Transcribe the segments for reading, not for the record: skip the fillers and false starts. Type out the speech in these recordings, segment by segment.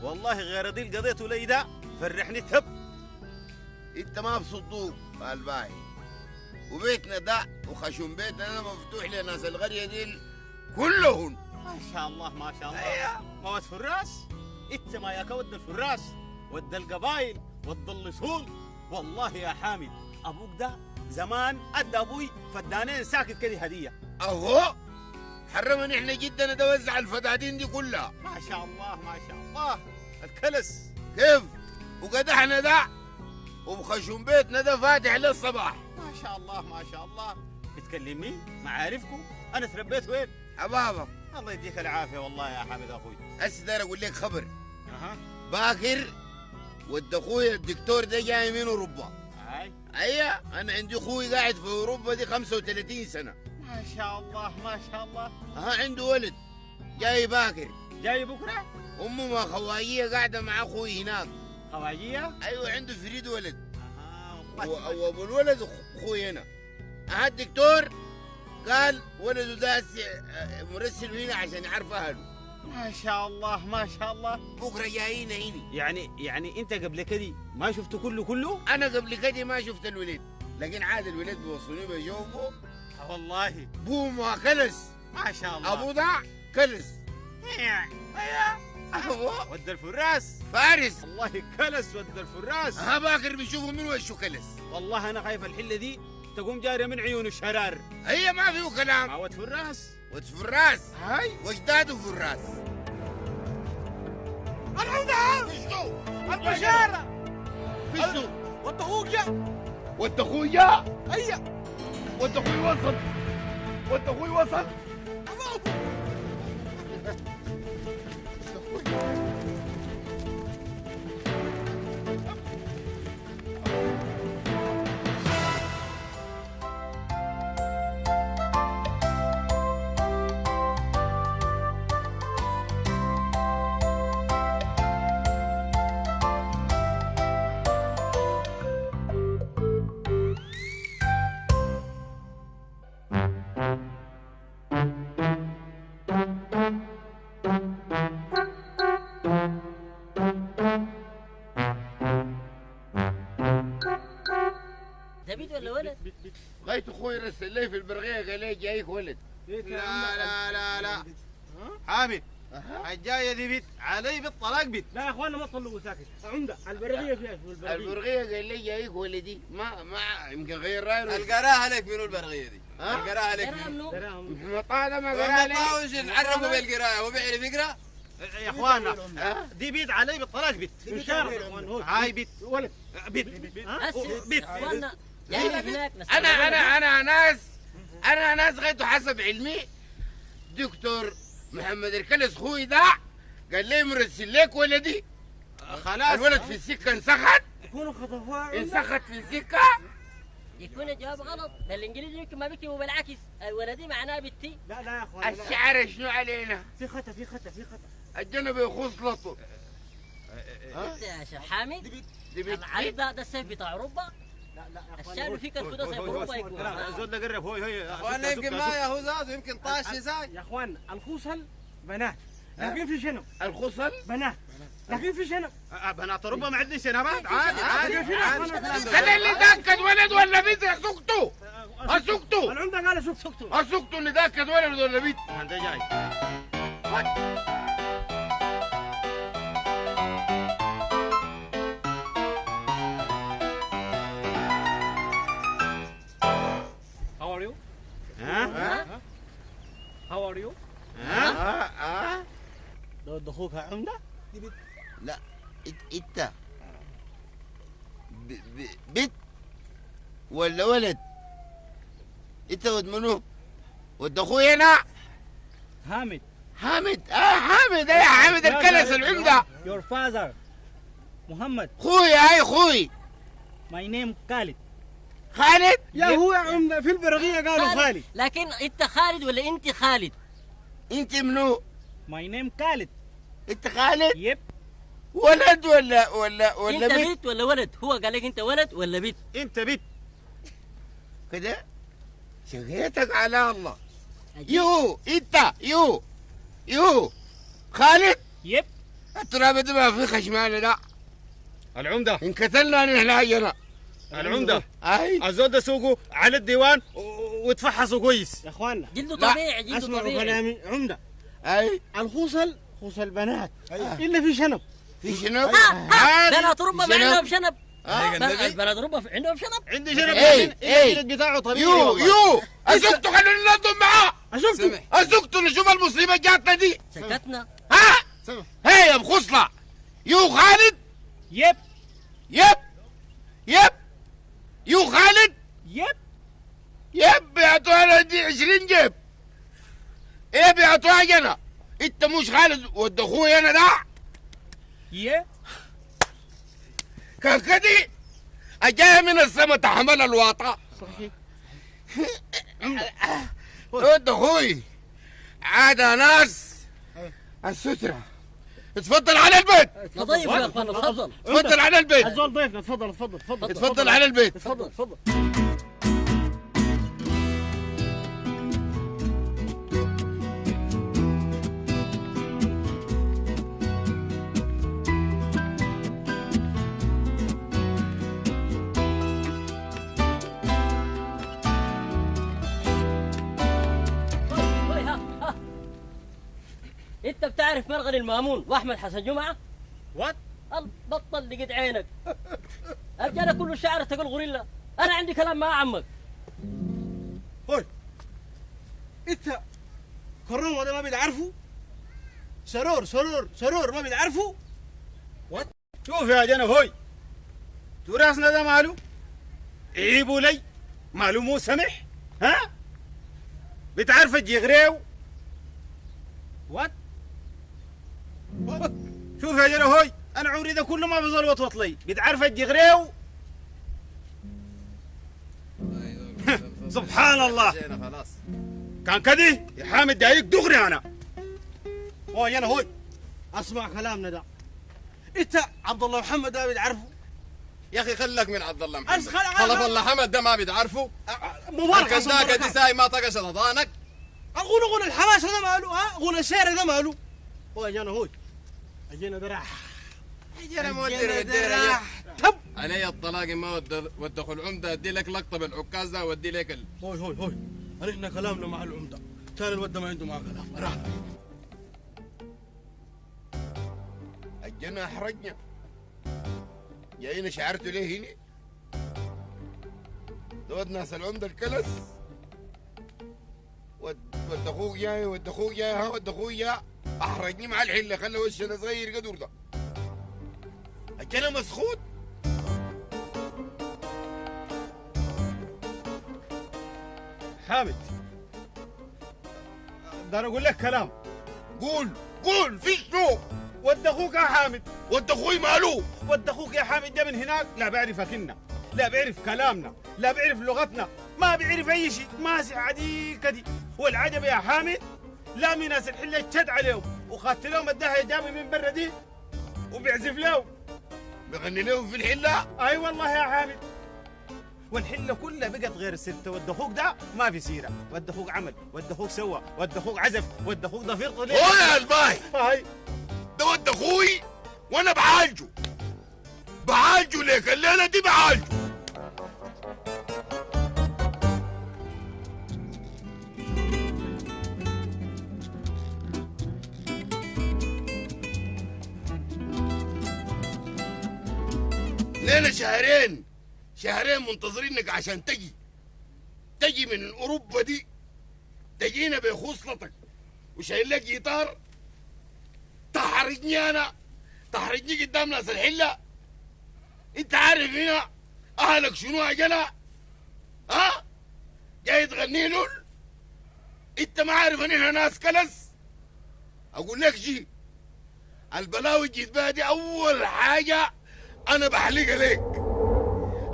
والله غير دي قضيته لي ده فرحني تب. انت ما بصدوق الباهي، وبيتنا ده وخشم بيتنا ده مفتوح لناس القريه دي كلهم. ما شاء الله ما شاء الله. ما ود فراس انت ما ياك ود الفراس ود القبايل ود الاصول. والله يا حامد ابوك ده زمان ادى ابوي فدانين ساكت كده هديه. اهو حرمنا احنا جدا نوزع الفدادين دي كلها. ما شاء الله ما شاء الله. الكلس كيف وقدحنا ده وبخشم بيتنا ده فاتح للصباح. ما شاء الله ما شاء الله. بتكلمني معارفكم؟ انا تربيت وين؟ حبابك الله يديك العافيه والله يا حامد اخوي. هسه داير اقول لك خبر. اها باكر ود اخويا الدكتور ده جاي من اوروبا. هاي ايوه انا عندي اخوي قاعد في اوروبا دي 35 سنه. ما شاء الله ما شاء الله. ها عنده ولد جاي باكر. جاي بكره؟ امه ما خواجيه قاعده مع اخوي هناك. خواجيه؟ ايوه عنده فريد ولد. والله وابو الولد اخوي هنا. ها الدكتور قال ولده ده مرسل هنا عشان يعرف اهله. ما شاء الله ما شاء الله. بكره جايين هنا. يعني انت قبل كده ما شفته كله؟ انا قبل كده ما شفت الولد، لكن عاد الولد بيوصلوني بجوبه. والله بوه ما كلس. ما شاء الله. ابو ده كلس. ايوه ود الفراس فارس. والله كلس ود الفراس. ها باكر بيشوفوا من وشه كلس. والله انا خايف الحله دي تقوم جاريه من عيون الشرار. هي ما فيه كلام. ما ود فراس. ود فراس هاي واجداده فراس. العودة فشتو البشارة فشتو ود اخويا. ود اخويا. هيا ود اخوي وصل. ود اخوي وصل. ده بيت ولا ولد؟ غاية اخوي رسل لي في البرغيه قال لي جايك ولد. لا حامد الجايه دي بيت علي بالطلاق بيت. لا يا اخوانا ما تطلقوا ساكت. عمده البرغيه فيها شو البرغيه؟ البرغيه قال لي جايك ولدي ما يمكن غير رايه. القراها لك منو البرغيه دي؟ القراها لك منو؟ محمد طه ده ما قال لي. طاوش نعرفه بالقرايه هو بيعرف يقرا؟ يا اخوانا دي بيت علي بالطلاق بيت. بشارة يا اخوان هو هاي بيت ولد بيت هسه اخوانا جايين هناك انا ناس غيته حسب علمي. دكتور محمد الكلس خوي ده قال لي مرسل لك ولدي. خلاص الولد في السكه انسخت. يكونوا خطفوها انسخت في السكه. يكون الجواب غلط. بالانجليزي يمكن ما بيكتبوا بالعكس. الولدي معناه بنتي. لا يا اخوان الشعر شنو علينا؟ في خطا في خطا الجنب يخصلطه. انت يا شيخ حامد دي بنت العريض ده السيف بتاع اوروبا. لا يا اخوان الشعب فيك الفدا سيف اوروبا يكون الزول ده قرب هوي وانا يمكن ما يا زاد ويمكن طاش زاي. يا اخوان الخصل بنات لكن في شنو؟ الخصل بنات لكن في شنو؟ بنات اوروبا ما عندي شنبات عادي خلي اللي تاكد ولد ولا بنت اسكتوا اسكتوا. العمده قال سكتوا اسكتوا اللي تاكد ولد ولا بنت. انت جاي How are you? ها How are you? ده اخوك عمده؟ لا انت بنت ولا ولد؟ انت ود منو؟ ود اخوي هنا حامد حامد. حامد يا حامد الكلس العمده. Your father محمد. خوي هاي خوي. My name خالد. خالد يا هو يا عمده في البرغيه قالوا خالد. لكن انت خالد ولا انت خالد؟ انت منو؟ My name خالد. انت خالد؟ يب. ولد ولا انت بنت؟ بنت ولا ولد؟ هو قال لك انت ولد ولا بنت؟ انت بيت كده شقيتك على الله. أجيب. يو خالد. يب. التراب ده ما في خشمانه لا. العمده انقتلنا نحن هينا. العمده اي الزول ده سوقه على الديوان وتفحصوا كويس. يا اخوانا جلده لا، طبيعي، جلده اسمعوا طبيعي. كلامي عمده. اي الخوصل خوص البنات الا في شنب. في شنو؟ بنات ربما شنب. عندهم شنب. النبي. البنات ربما عندهم شنب. عندي شنب إيه، لكن إيه. الجلد بتاعه طبيعي. يو والله. يو ازقتوا خلوني ننظم معاه. شفتوا؟ سمح. ازقتوا نشوف المصيبه جاتنا دي. سكتنا. ها هي يا بخصله. يو خالد. يب يب يب يو خالد. يب يب بيعطوها دي 20 جيب. ايه بيعطوها جنا. انت مش خالد ود اخوي انا ده. يب كان كدي اجاي من السما تحمل الواطه. صحيح. ود اخوي عاد ناس الستره. اتفضل على البيت. تضيف يا اخوانا، تفضل. اتفضل على البيت. الزول ضيفنا، تفضل تفضل تفضل اتفضل على البيت. تفضل تفضل. وي ها. انت بتعرف مرغني المامون واحمد حسن جمعه؟ وات؟ بطل لقيت عينك. الرجاله كله شعر تقول غوريلا. انا عندي كلام مع عمك. هوي انت كرم ده ما بتعرفه؟ سرور ما بتعرفه؟ شوف يا جنب هوي، تراثنا ده ماله؟ عيبوا لي ماله مو سمح؟ ها؟ بتعرف الجغريو؟ وات؟ شوف يا جنب هوي، انا عمري ده كله ما بظل وطوط لي، بتعرف الجغريو؟ سبحان الله. جينا خلاص. كان كده يا حامد دايق دغري انا. هوي انا هوي اسمع كلامنا ده. انت عبد الله محمد ده بتعرفه؟ يا اخي خلك من عبد الله محمد. أسخل- خلف الله حمد ده ما بتعرفه. مبارك الكنداكه دي ساي ما طقشت اضانك. غنى الحماسه ده ماله؟ ها غنى الشعر ده ماله؟ هو اجانا هوي اجينا دراح اجينا مودي الديره. تب علي الطلاق ما ود اخو العمده ادي لك لقطه بالعكاز ده وادي لك هوي احنا كلامنا مع العمده، تاني الود ما عنده معاه كلام. راح الجنة احرجنا. جايين شعرتوا ليه هنا؟ دود ناس العمده الكلس. ود اخوك جاي ود اخوك جاي ها ود اخوك جاي. احرجني مع الحله خلى وشنا صغير قدر ده. الجنة مسخوط. حامد، ده انا اقول لك كلام. قول في شنو؟ ود اخوك يا حامد، ود اخوي ماله؟ ود اخوك يا حامد ده من هناك لا بيعرف اكلنا، لا بيعرف كلامنا، لا بيعرف لغتنا، ما بيعرف اي شيء، ماسح عادي كدي. والعجب يا حامد لا من ناس الحله اتشد عليهم وخدت لهم الدهيه جابي من برا دي وبيعزف لهم. بغني لهم في الحله. اي والله يا حامد. والحله كلها بقت غير الستة. ود اخوك ده ما في سيره، ود اخوك عمل، ود اخوك سوى، ود اخوك عزف، ود اخوك ضفير ليه. هو يا الباي هاي ده ود اخوي وانا بعالجه ليك الليله دي بعالجه. لينا شهرين منتظرينك عشان تجي من اوروبا دي. تجينا بخصلتك وشايل لك جيتار. تحرجني انا، تحرجني قدام ناس الحله. انت عارف هنا اهلك شنو اجلا؟ ها؟ جاي تغني لهم؟ انت ما عارف ان احنا ناس كلس؟ اقول لك شيء، البلاوي جيت بها دي اول حاجه انا بحلقها لك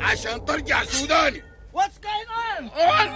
عشان ترجع سوداني. واتس جوينج on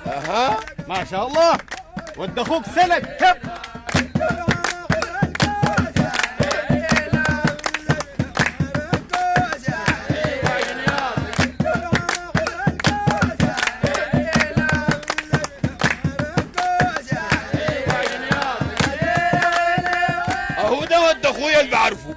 اها ما شاء الله. ود اخوك سلك كب. ود اخويا اللي بعرفه.